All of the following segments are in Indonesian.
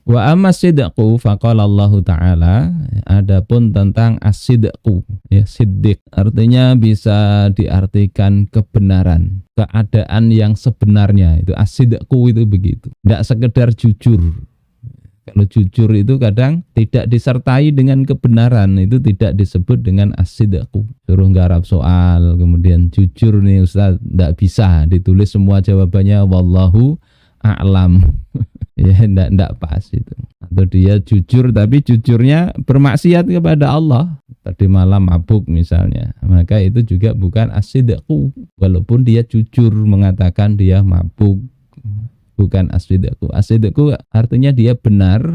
Wa amma sidqu faqala Allah Ta'ala, adapun tentang as-sidqu, ya siddiq artinya bisa diartikan kebenaran, keadaan yang sebenarnya, itu as-sidqu itu begitu. Tidak sekedar jujur. Kalau jujur itu kadang tidak disertai dengan kebenaran, itu tidak disebut dengan as-sidqu. Suruh nggarap soal, kemudian jujur nih Ustaz, tidak bisa ditulis semua jawabannya wallahu a'lam. Ya enggak pas itu. Atau dia jujur tapi jujurnya bermaksiat kepada Allah. Tadi malam mabuk misalnya, maka itu juga bukan as-sidqu. Walaupun dia jujur mengatakan dia mabuk, bukan as-sidqu. As-sidqu artinya dia benar,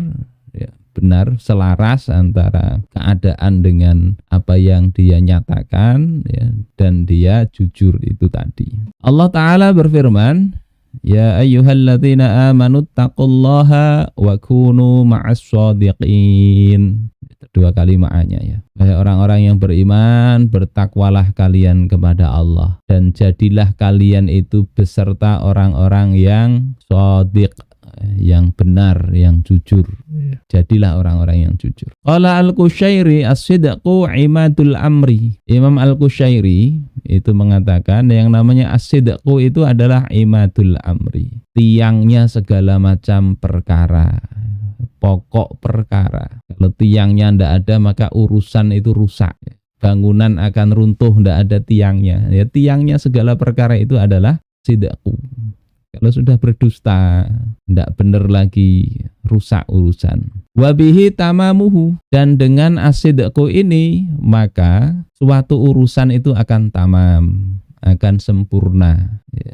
ya, benar selaras antara keadaan dengan apa yang dia nyatakan, ya, dan dia jujur itu tadi. Allah Ta'ala berfirman, ya ayyuhalladzina amanu taqullaha wa kunu ma'as shadiqin. Dua kali maknanya ya. Wahai orang-orang yang beriman, bertakwalah kalian kepada Allah dan jadilah kalian itu beserta orang-orang yang shadiq, yang benar, yang jujur. Jadilah orang-orang yang jujur. Qala al-Qushairi as-sidqu imadul amri. Imam al-Qushairi itu mengatakan yang namanya as-sidqu itu adalah imadul amri, tiangnya segala macam perkara, pokok perkara. Kalau tiangnya tidak ada maka urusan itu rusak. Bangunan akan runtuh tidak ada tiangnya. Ya, tiangnya segala perkara itu adalah sidqu. Kalau sudah berdusta, tidak benar lagi, rusak urusan. Wabihi tamamuhu, dan dengan as-sidqu ini maka suatu urusan itu akan tamam, akan sempurna, ya,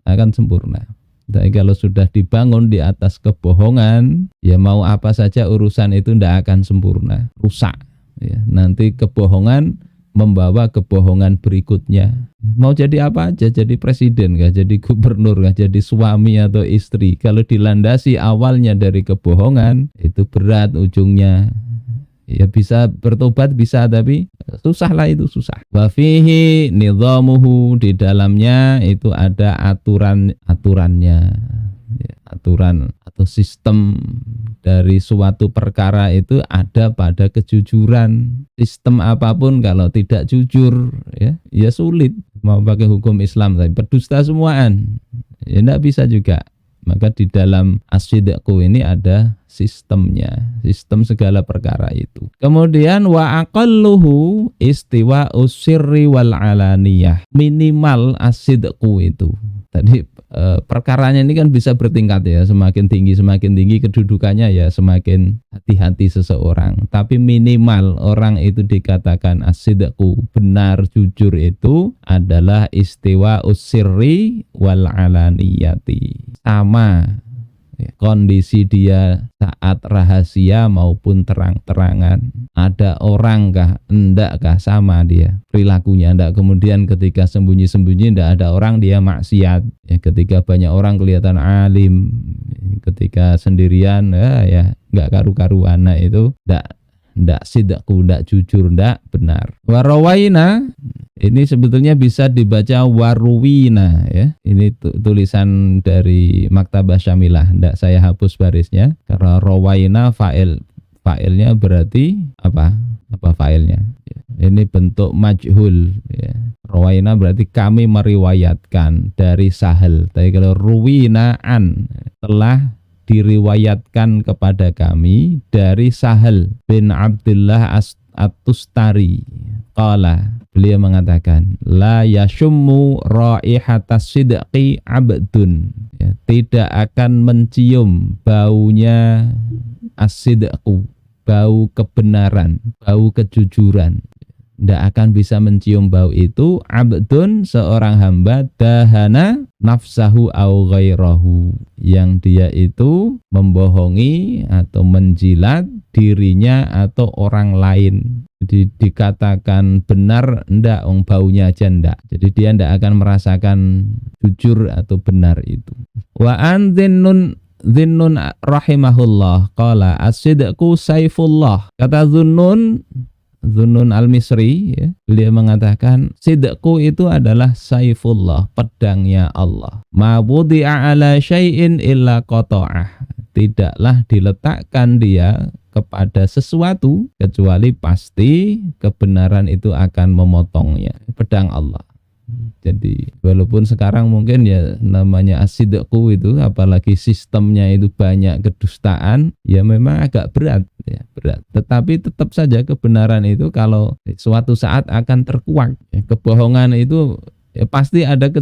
akan sempurna. Tapi kalau sudah dibangun di atas kebohongan, ya mau apa saja urusan itu tidak akan sempurna, rusak. Ya, nanti kebohongan membawa kebohongan berikutnya. Mau jadi apa aja, jadi presiden kah, jadi gubernur kah, jadi suami atau istri, kalau dilandasi awalnya dari kebohongan, itu berat ujungnya. Ya bisa bertobat bisa, tapi susah lah, itu susah. Wa fihi nidhamuhu, di dalamnya itu ada aturannya, ya, aturan atau sistem dari suatu perkara itu ada pada kejujuran. Sistem apapun kalau tidak jujur, ya sulit. Mau pakai hukum Islam tapi berdusta semuaan, ya tidak bisa juga. Maka di dalam as-sidqu ini ada sistemnya, sistem segala perkara itu. Kemudian wa aqalluhu istiwa'us sirri wal alaniyah. Minimal as-sidqu itu. Tadi perkaranya ini kan bisa bertingkat ya, semakin tinggi kedudukannya ya semakin hati-hati seseorang. Tapi minimal orang itu dikatakan as-sidqu, benar jujur, itu adalah istiwa'us sirri wal alaniyati. Sama kondisi dia saat rahasia maupun terang-terangan. Ada orang kah, enggak kah, sama dia perilakunya. Enggak kemudian ketika sembunyi-sembunyi enggak ada orang dia maksiat. Ya, ketika banyak orang kelihatan alim, ketika sendirian ya enggak karu-karuan. Nah itu enggak sidqu, enggak jujur, enggak benar. Warawaina, ini sebetulnya bisa dibaca waruwina ya. Ini tulisan dari Maktabah Syamilah, enggak saya hapus barisnya karena rawaina fa'ilnya berarti apa fa'ilnya. Ini bentuk majhul ya. Rawaina berarti kami meriwayatkan dari Sahal. Tapi kalau ruwinaan telah diriwayatkan kepada kami dari Sahal bin Abdullah At-Tustari. Qala, beliau mengatakan, la yashummu raihatas sidqi abdun, ya, tidak akan mencium baunya as-sidqu, bau kebenaran, bau kejujuran. Tidak akan bisa mencium bau itu abdun, seorang hamba, dahana nafsahu au ghairahu, yang dia itu membohongi atau menjilat dirinya atau orang lain. Jadi dikatakan benar, enggak, baunya aja enggak. Jadi dia enggak akan merasakan jujur atau benar itu. Wa an Dhinnun rahimahullah qala as-sidqu saifullah. Kata Dhunnun al-Misri ya, beliau mengatakan sidqu itu adalah saifullah, pedangnya Allah. Ma wudi'a ala syai'in illa qata'ah. tidaklah diletakkan dia kepada sesuatu kecuali pasti kebenaran itu akan memotongnya. Pedang Allah. Jadi walaupun sekarang mungkin ya namanya as-sidqu itu, apalagi sistemnya itu banyak kedustaan, ya memang agak berat ya, berat. Tetapi tetap saja kebenaran itu kalau suatu saat akan terkuak. Ya, kebohongan itu ya pasti ada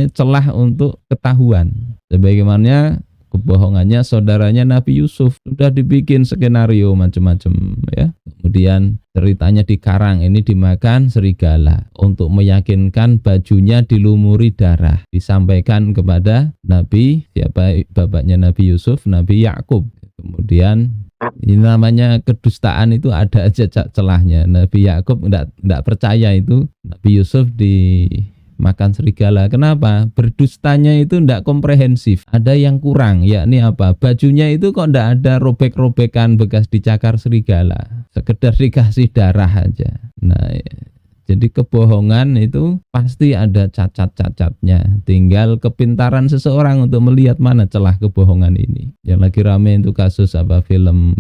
celah untuk ketahuan. Sebagaimana kebohongannya saudaranya Nabi Yusuf, sudah dibikin skenario macam-macam ya. Kemudian ceritanya dikarang, ini dimakan serigala untuk meyakinkan bajunya dilumuri darah. Disampaikan kepada Nabi, siapa bapaknya Nabi Yusuf, Nabi Yakub. Kemudian ini namanya kedustaan itu ada aja celahnya. Nabi Yakub enggak percaya itu Nabi Yusuf dimakan serigala. Kenapa? Berdustanya itu enggak komprehensif. Ada yang kurang, yakni apa? Bajunya itu kok enggak ada robek-robekan bekas dicakar serigala. Sekedar dikasih darah aja. Nah, jadi kebohongan itu pasti ada cacat-cacatnya. Tinggal kepintaran seseorang untuk melihat mana celah kebohongan ini. Yang lagi rame itu kasus film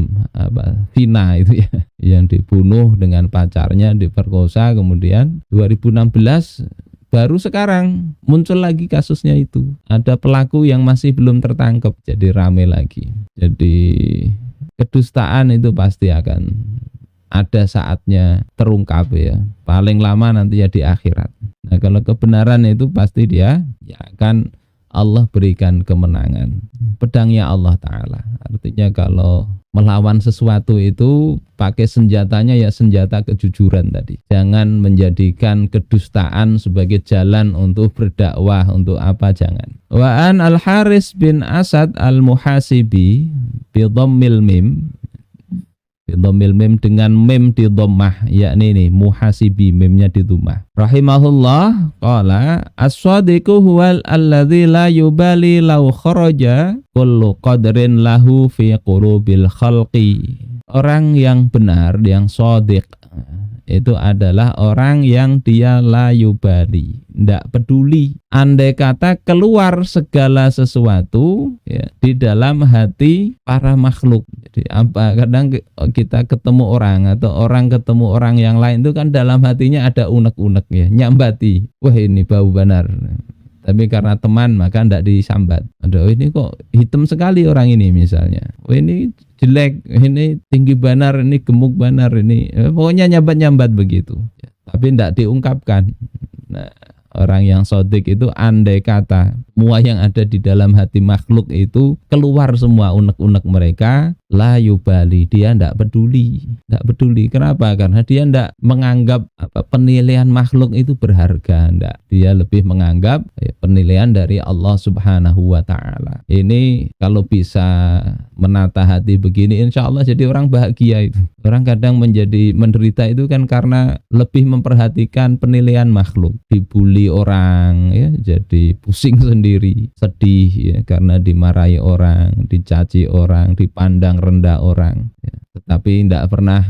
Vina itu ya, yang dibunuh dengan pacarnya, diperkosa, kemudian 2016 baru sekarang muncul lagi kasusnya itu. Ada pelaku yang masih belum tertangkap, jadi rame lagi. Jadi kedustaan itu pasti akan ada saatnya terungkap ya. Paling lama nanti ya di akhirat. Nah, kalau kebenaran itu pasti dia ya akan Allah berikan kemenangan. Pedangnya Allah Ta'ala. Artinya kalau melawan sesuatu itu pakai senjatanya ya senjata kejujuran tadi. Jangan menjadikan kedustaan sebagai jalan untuk berdakwah, untuk apa, jangan. Wa an Al-Haris bin Asad Al-Muhasibi bi dhammil mim, dhammil mim dengan mim di dhammah, yakni ini muhasibi, mimnya di dhammah. Rahimahullah qala as-shadiqu huwal alladzi la yubali law kharaja kullu qadrin lahu fi qulubil khalqi. Orang yang benar, yang shadiq, itu adalah orang yang dia la yubali, tidak peduli andai kata keluar segala sesuatu ya, di dalam hati para makhluk. Jadi apa, kadang kita ketemu orang atau orang ketemu orang yang lain itu kan dalam hatinya ada unek-unek ya, nyambati, wah ini bau benar. Tapi karena teman maka tidak disambat. Aduh, ini kok hitam sekali orang ini misalnya. Oh ini jelek, ini tinggi banar, ini gemuk banar, ini pokoknya nyambat-nyambat begitu. Tapi tidak diungkapkan. Nah, orang yang shadiq itu andai kata semua yang ada di dalam hati makhluk itu keluar semua unek-unek mereka, la yubali, dia tidak peduli. Tidak peduli. Kenapa? Karena dia tidak menganggap penilaian makhluk itu berharga. Tidak. Dia lebih menganggap penilaian dari Allah Subhanahu wa Ta'ala. Ini kalau bisa menata hati begini, insya Allah jadi orang bahagia itu. Orang kadang menjadi menderita itu kan karena lebih memperhatikan penilaian makhluk. Dibully orang ya, jadi pusing sendiri, sedih ya, karena dimarahi orang, dicaci orang, dipandang rendah orang ya. Tetapi tidak pernah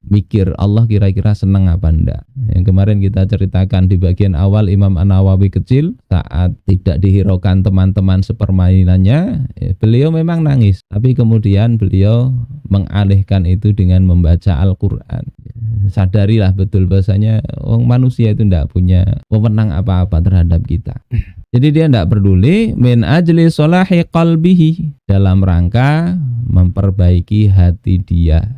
mikir Allah kira-kira senang apa enggak. Yang kemarin kita ceritakan di bagian awal, Imam An-Nawawi kecil saat tidak dihiraukan teman-teman sepermainannya ya, beliau memang nangis, tapi kemudian beliau mengalihkan itu dengan membaca Al-Quran. Sadarilah betul bahasanya manusia itu tidak punya wewenang apa-apa terhadap kita. Jadi dia tidak peduli min ajli solahi qalbihi, dalam rangka memperbaiki hati dia.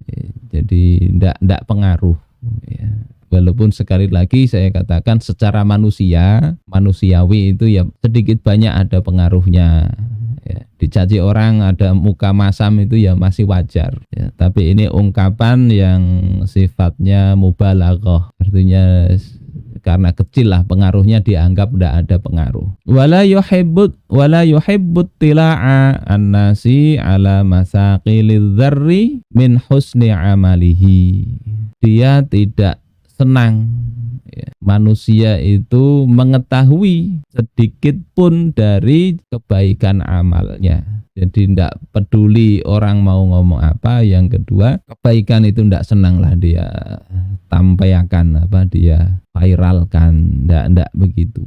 Jadi tidak pengaruh ya. Walaupun sekali lagi saya katakan secara manusiawi itu ya sedikit banyak ada pengaruhnya ya. Dicaci orang ada muka masam itu ya masih wajar ya. Tapi ini ungkapan yang sifatnya mubalaghah, artinya karena kecil lah pengaruhnya, dianggap tidak ada pengaruh. Wala yuhibbut tila'a an-nasi ala masaqilidz dzarri min husni amalihi. Dia tidak senang ya, manusia itu mengetahui sedikit pun dari kebaikan amalnya. Jadi tidak peduli orang mau ngomong apa. Yang kedua, kebaikan itu tidak senang lah dia tampaikan, dia viralkan, tidak begitu.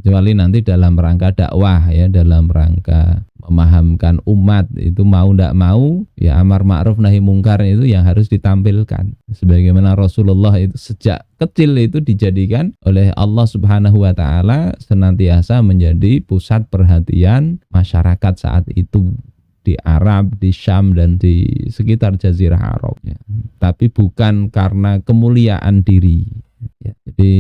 kecuali nanti dalam rangka dakwah ya, dalam rangka memahamkan umat itu mau ndak mau ya amar ma'ruf nahi mungkar itu yang harus ditampilkan. Sebagaimana Rasulullah itu sejak kecil itu dijadikan oleh Allah Subhanahu wa taala senantiasa menjadi pusat perhatian masyarakat saat itu di Arab, di Syam dan di sekitar Jazirah Arab ya. Tapi bukan karena kemuliaan diri ya. Jadi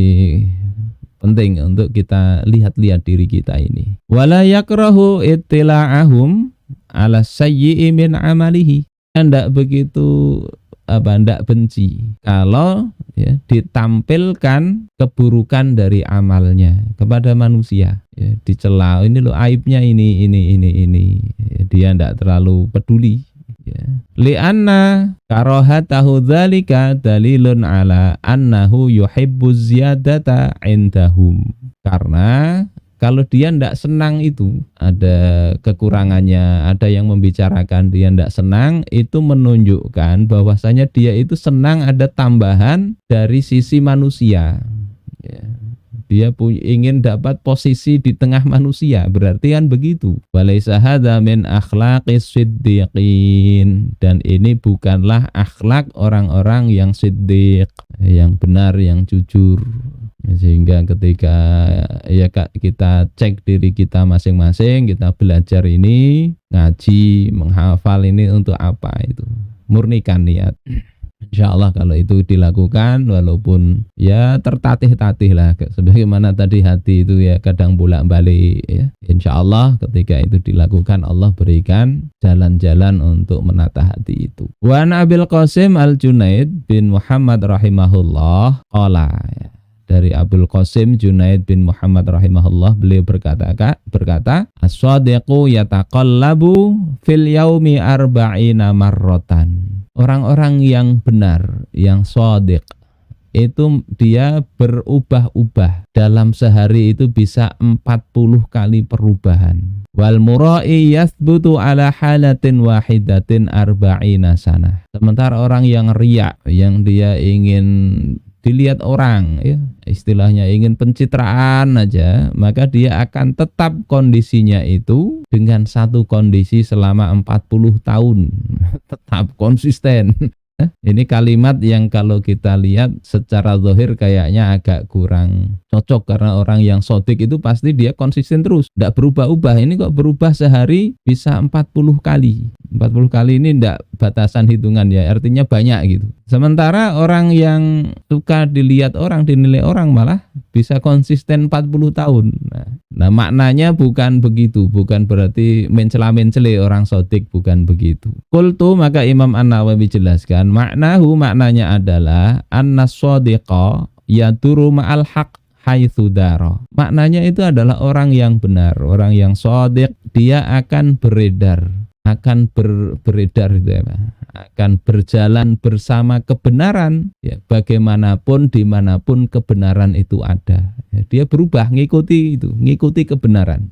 penting untuk kita lihat-lihat diri kita ini. Wala yakrahu ittila'ahum ala sayyi'i min amalihi. Ndak begitu ndak benci kalau ya ditampilkan keburukan dari amalnya kepada manusia ya, dicela ini loh aibnya ini ya, dia ndak terlalu peduli ya. Li'anna karahatahu dzalika dalilun ala annahu yuhibbuz ziyadata indahum. Karena kalau dia ndak senang itu, ada kekurangannya, ada yang membicarakan dia ndak senang, itu menunjukkan bahwasanya dia itu senang ada tambahan dari sisi manusia. Ya. Dia ingin dapat posisi di tengah manusia, berarti kan begitu. Walaisa hadza min akhlaqis siddiqin, dan ini bukanlah akhlak orang-orang yang siddiq, yang benar, yang jujur. Sehingga ketika ya kita cek diri kita masing-masing, kita belajar ini, ngaji, menghafal ini untuk apa itu? Murnikan niat. Insya Allah kalau itu dilakukan walaupun ya tertatih-tatih lah sebagaimana tadi hati itu ya kadang bolak-balik ya. Insya Allah ketika itu dilakukan Allah berikan jalan-jalan untuk menata hati itu. Wa Abil Qasim Al-Junaid bin Muhammad rahimahullah qala ya. Dari Abul Qasim Junaid bin Muhammad rahimahullah beliau berkata as-shadiqu yataqallabu fil yaumi arba'ina marratan. Orang-orang yang benar, yang shadiq itu dia berubah-ubah dalam sehari itu bisa 40 kali perubahan. Wal mura'i yathbutu ala halatin wahidatin arba'ina sanah. Sementara orang yang riya, yang dia ingin dilihat orang ya, istilahnya ingin pencitraan aja, maka dia akan tetap kondisinya itu dengan satu kondisi selama 40 tahun tetap konsisten. Ini kalimat yang kalau kita lihat secara zahir kayaknya agak kurang cocok karena orang yang shadiq itu pasti dia konsisten terus, tidak berubah-ubah. Ini kok berubah sehari bisa 40 kali. 40 kali ini tidak batasan hitungan ya, artinya banyak gitu. Sementara orang yang suka dilihat orang, dinilai orang malah bisa konsisten 40 tahun. Nah maknanya bukan begitu, bukan berarti mencela-mencele orang shadiq, bukan begitu. Qultu, maka Imam An-Nawawi jelaskan, maknanya adalah annas-shadiqa yaduru ma'al haq haitsu dara. Maknanya itu adalah orang yang benar, orang yang shadiq, dia akan beredar, beredar itu ya, akan berjalan bersama kebenaran ya, bagaimanapun dimanapun kebenaran itu ada ya, dia berubah ngikuti kebenaran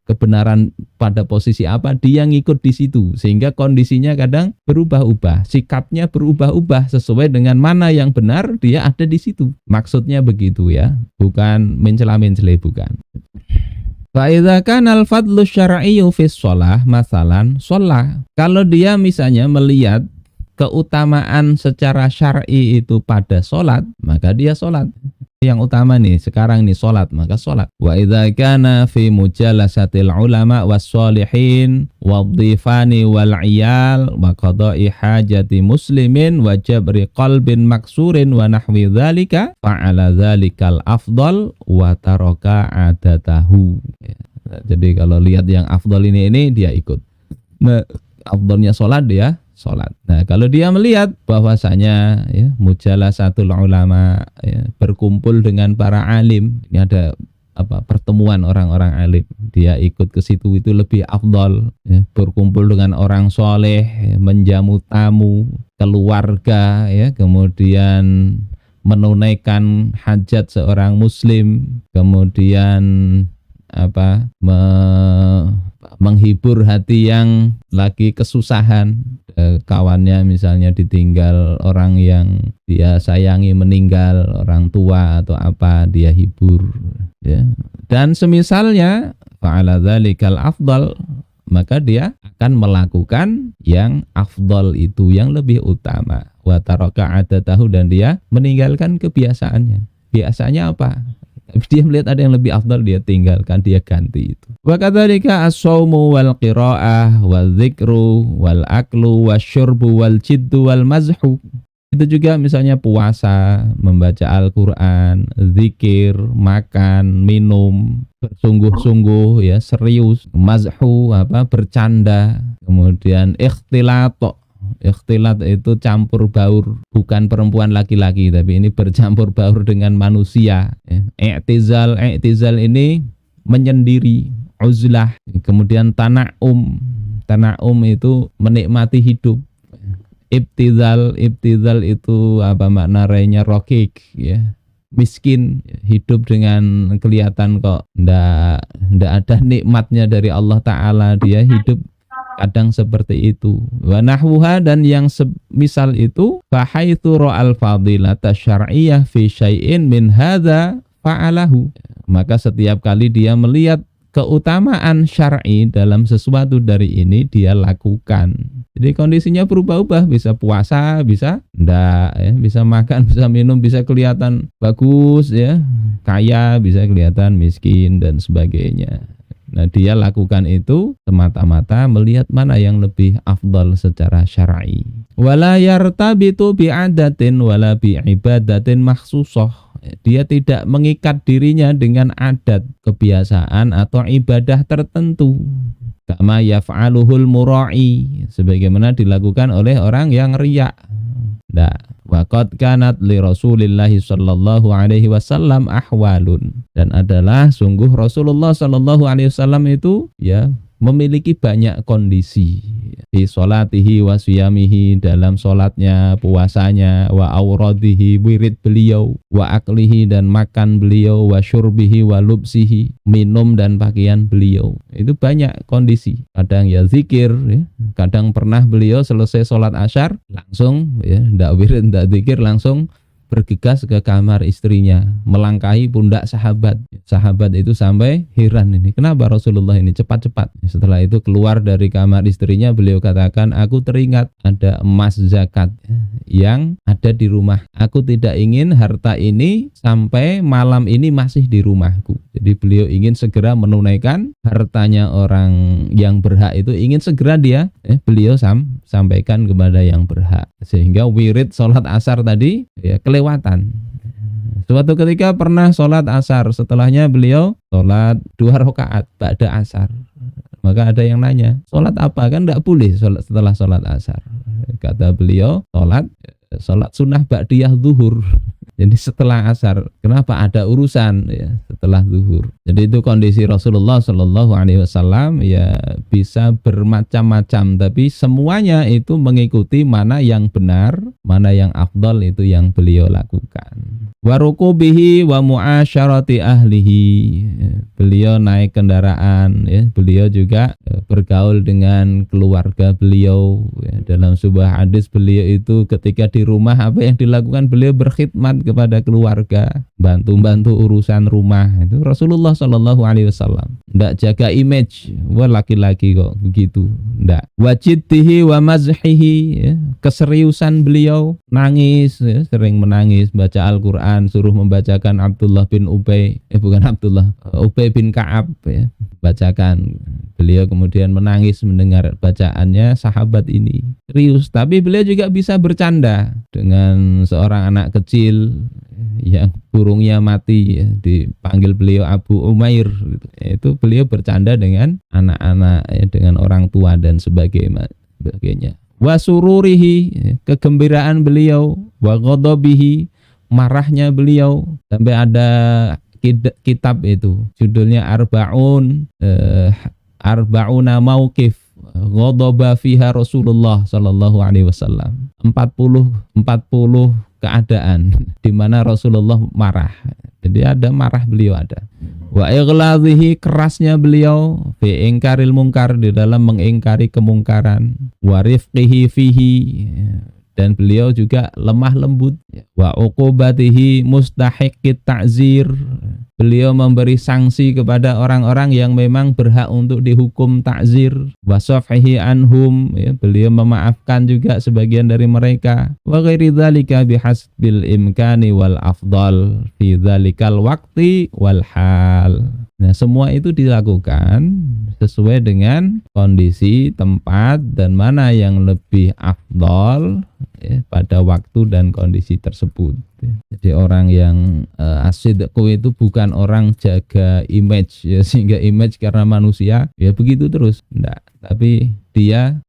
pada posisi apa dia ngikut di situ, sehingga kondisinya kadang berubah-ubah, sikapnya berubah-ubah sesuai dengan mana yang benar, dia ada di situ. Maksudnya begitu ya, bukan mencela-mencela, bukan. Fa'idza kana al-fadlu syar'iyyu fi shalah masalan shalah. Kalau dia misalnya melihat keutamaan secara syar'i itu pada sholat, maka dia sholat. Yang utama nih sekarang nih sholat, maka sholat. Wa idza kana fi mujalasatil ulama was sholihin wadhifani wal iyal wa qada'i hajati muslimin wa jabri qalbin maksurin wa nahwi dzalika fa'ala dzalikal afdal wa taraka adatahu. Jadi kalau lihat yang afdal ini dia ikut. Nah, afdalnya sholat dia sholat. Nah kalau dia melihat bahwasanya ya, mujalasatul ulama ya, berkumpul dengan para alim, ini ada pertemuan orang-orang alim, dia ikut ke situ itu lebih afdal ya, berkumpul dengan orang soleh ya, menjamu tamu keluarga ya, kemudian menunaikan hajat seorang muslim, kemudian menghibur hati yang lagi kesusahan, kawannya misalnya ditinggal orang yang dia sayangi meninggal, orang tua atau apa, dia hibur ya. Dan semisalnya fa'ala dzalikal afdal, maka dia akan melakukan yang afdal itu, yang lebih utama. Wa taraka adatahu, dan dia meninggalkan kebiasaannya. Biasanya apa? Dia melihat ada yang lebih afdal, dia tinggalkan, dia ganti itu. Wa kadzalika as-shaumu wal qiraah wal dzikru wal aklu wasyurbu wal jiddu wal mazhu. Itu juga misalnya puasa, membaca Al-Qur'an, zikir, makan, minum, bersungguh-sungguh ya, serius, mazhu apa, bercanda, kemudian ikhtilat. Ikhtilat itu campur baur, bukan perempuan laki-laki, tapi ini bercampur baur dengan manusia. I'tizal ini menyendiri, uzlah. Kemudian tana'um itu menikmati hidup. Ibtizal itu apa makna rainya, rokik ya, miskin, hidup dengan kelihatan kok ndak ada nikmatnya dari Allah Ta'ala, dia hidup kadang seperti itu. Wa nahwuha, dan yang semisal itu, fahaitsu ra'al fadilata syar'iyyah fi syai'in min hadza fa'alahu, maka setiap kali dia melihat keutamaan syar'i dalam sesuatu dari ini, dia lakukan. Jadi kondisinya berubah-ubah, bisa puasa, bisa enggak ya, bisa makan, bisa minum, bisa kelihatan bagus ya, kaya, bisa kelihatan miskin dan sebagainya. Nah, dia lakukan itu semata-mata melihat mana yang lebih afdal secara syar'i. Wala yartabitu bi'adatin wala bi'ibadatin makhsusah. Dia tidak mengikat dirinya dengan adat, kebiasaan atau ibadah tertentu. Kama yaf'aluhul mura'i, sebagaimana dilakukan oleh orang yang riya. Nah, waqad kanat li Rasulillah sallallahu alaihi wasallam ahwalun, dan adalah sungguh Rasulullah sallallahu alaihi wasallam itu ya memiliki banyak kondisi di sholatihi wa siyamihi, dalam sholatnya, puasanya, wa auradihi, wirid beliau, wa aklihi, dan makan beliau, wa syurbihi wa lubsihi, minum dan pakaian beliau. Itu banyak kondisi. Kadang ya zikir ya. Kadang pernah beliau selesai sholat asyar langsung ya, ndak wirid ndak zikir, langsung bergegas ke kamar istrinya, melangkahi pundak sahabat. Sahabat itu sampai heran, ini kenapa Rasulullah ini cepat-cepat. Setelah itu keluar dari kamar istrinya, beliau katakan, aku teringat ada emas zakat yang ada di rumah. Aku tidak ingin harta ini sampai malam ini masih di rumahku. Jadi beliau ingin segera menunaikan hartanya orang yang berhak itu, ingin segera beliau sampaikan kepada yang berhak. Sehingga wirid sholat asar tadi ya kelewatan. Suatu ketika pernah sholat asar, setelahnya beliau sholat 2 rakaat ba'da asar. Maka ada yang nanya, sholat apa? Kan tidak boleh setelah sholat asar. Kata beliau, sholat sunnah ba'diyah zuhur. Jadi setelah asar, kenapa ada urusan ya setelah zuhur. Jadi itu kondisi Rasulullah Shallallahu Alaihi Wasallam ya, bisa bermacam-macam, tapi semuanya itu mengikuti mana yang benar, mana yang afdal, itu yang beliau lakukan. Wa rukubihi wa muasyarati ahlihi, beliau naik kendaraan ya, beliau juga bergaul dengan keluarga beliau ya. Dalam sebuah hadis beliau itu ketika di rumah, apa yang dilakukan, beliau berkhidmat kepada keluarga, bantu-bantu urusan rumah. Itu Rasulullah Shallallahu Alaihi Wasallam. Ndak jaga image, wah laki-laki kok begitu, ndak. Wajiddihi wa mazhihi ya. Keseriusan beliau, nangis ya, sering menangis, baca Al-Quran, suruh membacakan Abdullah bin Ubay, Ubay bin Ka'ab ya, bacakan. Beliau kemudian menangis mendengar bacaannya sahabat ini. Serius, tapi beliau juga bisa bercanda dengan seorang anak kecil yang burungnya mati ya, dipanggil beliau Abu Umair gitu. Itu beliau bercanda dengan anak-anak ya, dengan orang tua dan sebagainya. Wa sururihi, kegembiraan beliau, wa ghadabihi, marahnya beliau. Sampai ada kitab itu judulnya Arba'una Mauqif ghadaba fiha Rasulullah sallallahu alaihi wasallam. 40 keadaan di mana Rasulullah marah. Jadi ada marah beliau ada. Wa igladhihi, kerasnya beliau, fi ingkaril mungkar, di dalam mengingkari kemungkaran. Wa rifqihi fihi, dan beliau juga lemah lembut. Wa uqubatihi mustahiqqit ta'zir, beliau memberi sanksi kepada orang-orang yang memang berhak untuk dihukum ta'zir. Wa safhihi anhum, beliau memaafkan juga sebagian dari mereka. Wa ghairi dzalika bihasbil imkani wal afdal fi dzalikal waqti wal hal. Nah, semua itu dilakukan sesuai dengan kondisi, tempat, dan mana yang lebih afdal pada waktu dan kondisi tersebut. Jadi orang yang asidqu itu bukan orang jaga image, sehingga image karena manusia begitu terus, enggak. Tapi dia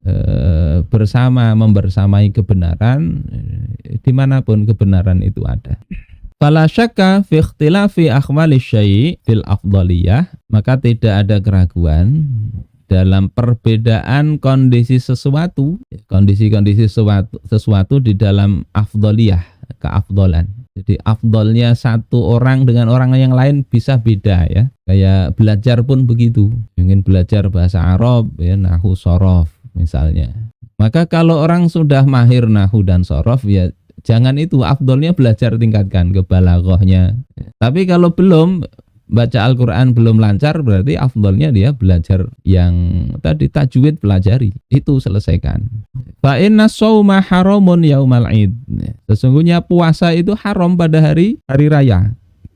membersamai kebenaran dimanapun kebenaran itu ada. Fala syakka fi ikhtilafi akhwali syai' fil afdaliyah, maka tidak ada keraguan dalam perbedaan kondisi sesuatu di dalam afdaliyah, keafdalan. Jadi afdalnya satu orang dengan orang yang lain bisa beda ya. Kayak belajar pun begitu. Ingin belajar bahasa Arab nahwu shorof misalnya. Maka kalau orang sudah mahir nahwu dan shorof jangan itu afdolnya belajar tingkatkan ke balaghahnya. Tapi kalau belum baca Al-Quran belum lancar, berarti afdolnya dia belajar yang tadi tajwid, pelajari. Itu selesaikan. Fa inna shauma haramun yaumal id. Sesungguhnya puasa itu haram pada hari raya.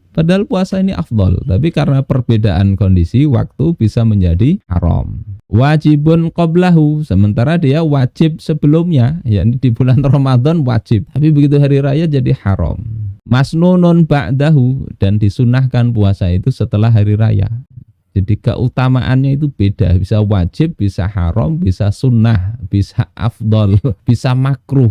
Padahal puasa ini afdol, tapi karena perbedaan kondisi waktu bisa menjadi haram. Wajibun qablahu, sementara dia wajib sebelumnya, yakni di bulan Ramadan wajib, tapi begitu hari raya jadi haram. Masnunun ba'dahu, dan disunahkan puasa itu setelah hari raya. Jadi keutamaannya itu beda, bisa wajib, bisa haram, bisa sunnah, bisa afdol, bisa makruh,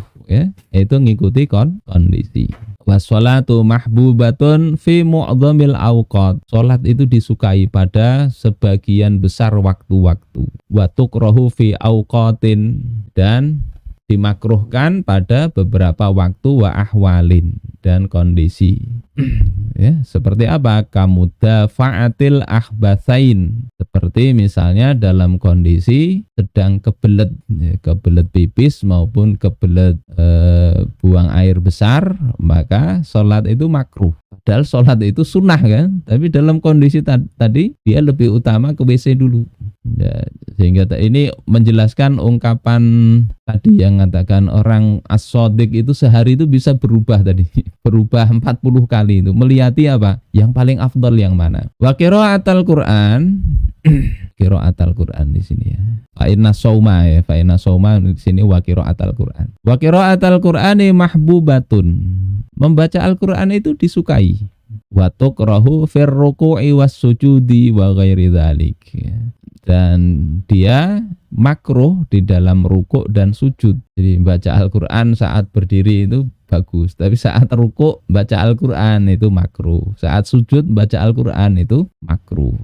itu ngikuti kondisi. Wassalatu mahbubatun fi mu'dhamil awqat. Salat itu disukai pada sebagian besar waktu-waktu. Wa tukrahu fi awqatin, dan dimakruhkan pada beberapa waktu, wa ahwalin, dan kondisi. Seperti apa? Kamudafa'atil akhbatsain, seperti misalnya dalam kondisi sedang kebelet pipis maupun kebelet buang air besar, maka sholat itu makruh. Padahal sholat itu sunnah kan, tapi dalam kondisi tadi dia lebih utama ke WC dulu. Sehingga ini menjelaskan ungkapan tadi yang mengatakan orang as-shadiq itu sehari itu bisa berubah tadi, berubah 40 kali itu. Melihati apa? Yang paling afdal yang mana? Wa qiraatul Qur'an, qiraatul Qur'an di sini ya. Fa inna shauma di sini wa qiraatul Qur'an. Wa qiraatul Qur'ani mahbubatun. Membaca Al-Qur'an itu disukai. Wa tukrahu fir ruku'i was sujudi wa ghairi dzalik. Dan dia makruh di dalam rukuk dan sujud. Jadi baca Al-Quran saat berdiri itu bagus, tapi saat rukuk baca Al-Quran itu makruh. Saat sujud baca Al-Quran itu makruh.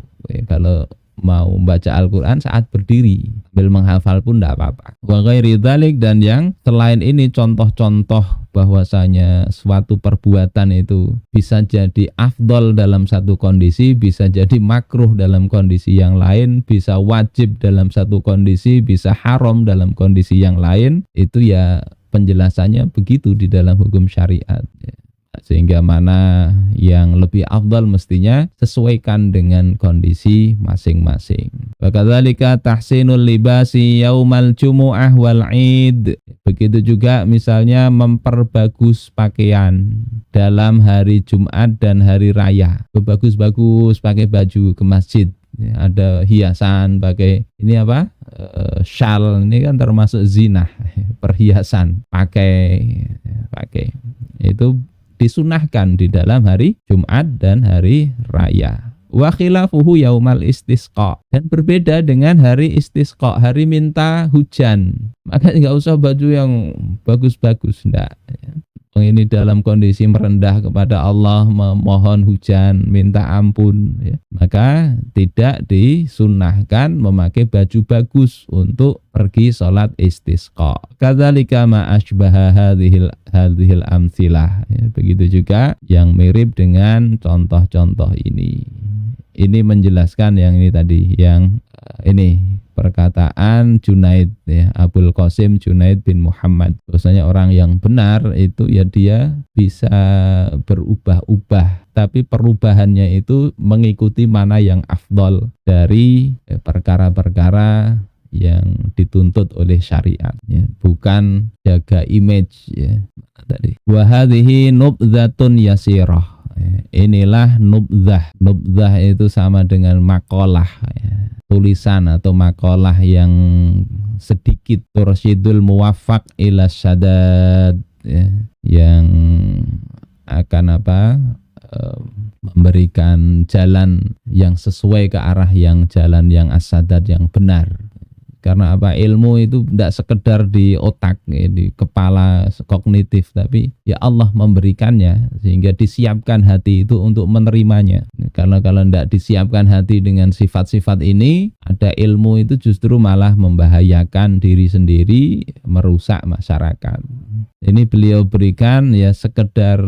Kalau mau baca Al-Quran saat berdiri sambil menghafal pun tidak apa-apa. Wa ghairi dzalik, dan yang selain ini contoh-contoh bahwasanya suatu perbuatan itu bisa jadi afdol dalam satu kondisi, bisa jadi makruh dalam kondisi yang lain, bisa wajib dalam satu kondisi, bisa haram dalam kondisi yang lain. Itu ya penjelasannya begitu di dalam hukum syariat. Sehingga mana yang lebih afdal mestinya sesuaikan dengan kondisi masing-masing. Wa kadzalika tahsinul libasi yaumal jumu'ah wal id. Begitu juga misalnya memperbagus pakaian dalam hari Jumat dan hari raya. Bagus-bagus pakai baju ke masjid. Ada hiasan, pakai ini apa? Syal, ini kan termasuk zinah, perhiasan, pakai. Itu disunahkan di dalam hari Jumat dan hari raya. Wa khilafuhu yaumal istisqa, dan berbeda dengan hari istisqa, hari minta hujan. Maka enggak usah baju yang bagus-bagus, enggak. ini dalam kondisi merendah kepada Allah, memohon hujan, minta ampun, ya, maka tidak disunnahkan memakai baju bagus untuk pergi sholat istisqa. Kadzalika ma asbaha hadhil amtsilah. Ya, begitu juga yang mirip dengan contoh-contoh ini. Ini menjelaskan yang ini tadi, yang ini perkataan Junaid, ya, Abul Qasim Junaid bin Muhammad. Bahwasanya orang yang benar itu ya dia bisa berubah-ubah, tapi perubahannya itu mengikuti mana yang afdol dari perkara-perkara yang dituntut oleh syariat, ya, bukan jaga image, ya, tadi. Wa hadhihi nubdzatun yasirah. Inilah nubdzah. Nubdzah itu sama dengan makalah, ya, tulisan atau makalah yang sedikit. Tursyidul muwaffaq ila syadad, ya, yang akan memberikan jalan yang sesuai ke arah yang jalan yang as-sadad, yang benar. Karena ilmu itu tidak sekedar di otak, ya, di kepala kognitif, tapi ya Allah memberikannya sehingga disiapkan hati itu untuk menerimanya. Karena kalau tidak disiapkan hati dengan sifat-sifat ini, ada ilmu itu justru malah membahayakan diri sendiri, merusak masyarakat. Ini beliau berikan ya sekedar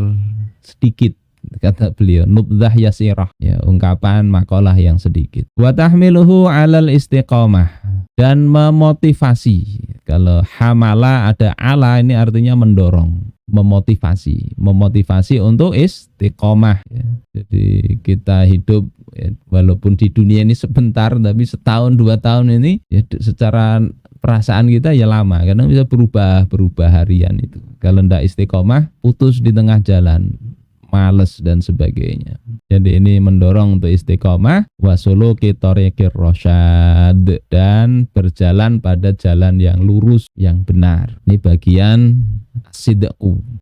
sedikit, kata beliau, nubdzah yasirah, ya, ungkapan makalah yang sedikit. Wa tahmiluhu 'alal istiqamah, dan memotivasi. Kalau hamala ada ala, ini artinya mendorong, memotivasi untuk istiqomah, ya. Jadi kita hidup, ya, walaupun di dunia ini sebentar, tapi setahun 2 tahun ini ya, secara perasaan kita ya lama, karena bisa berubah harian itu. Kalau tidak istiqomah, putus di tengah jalan, males dan sebagainya. Jadi ini mendorong untuk istiqomah, wasuluki thoriqir rasyad, dan berjalan pada jalan yang lurus, yang benar. Ini bagian sidqu,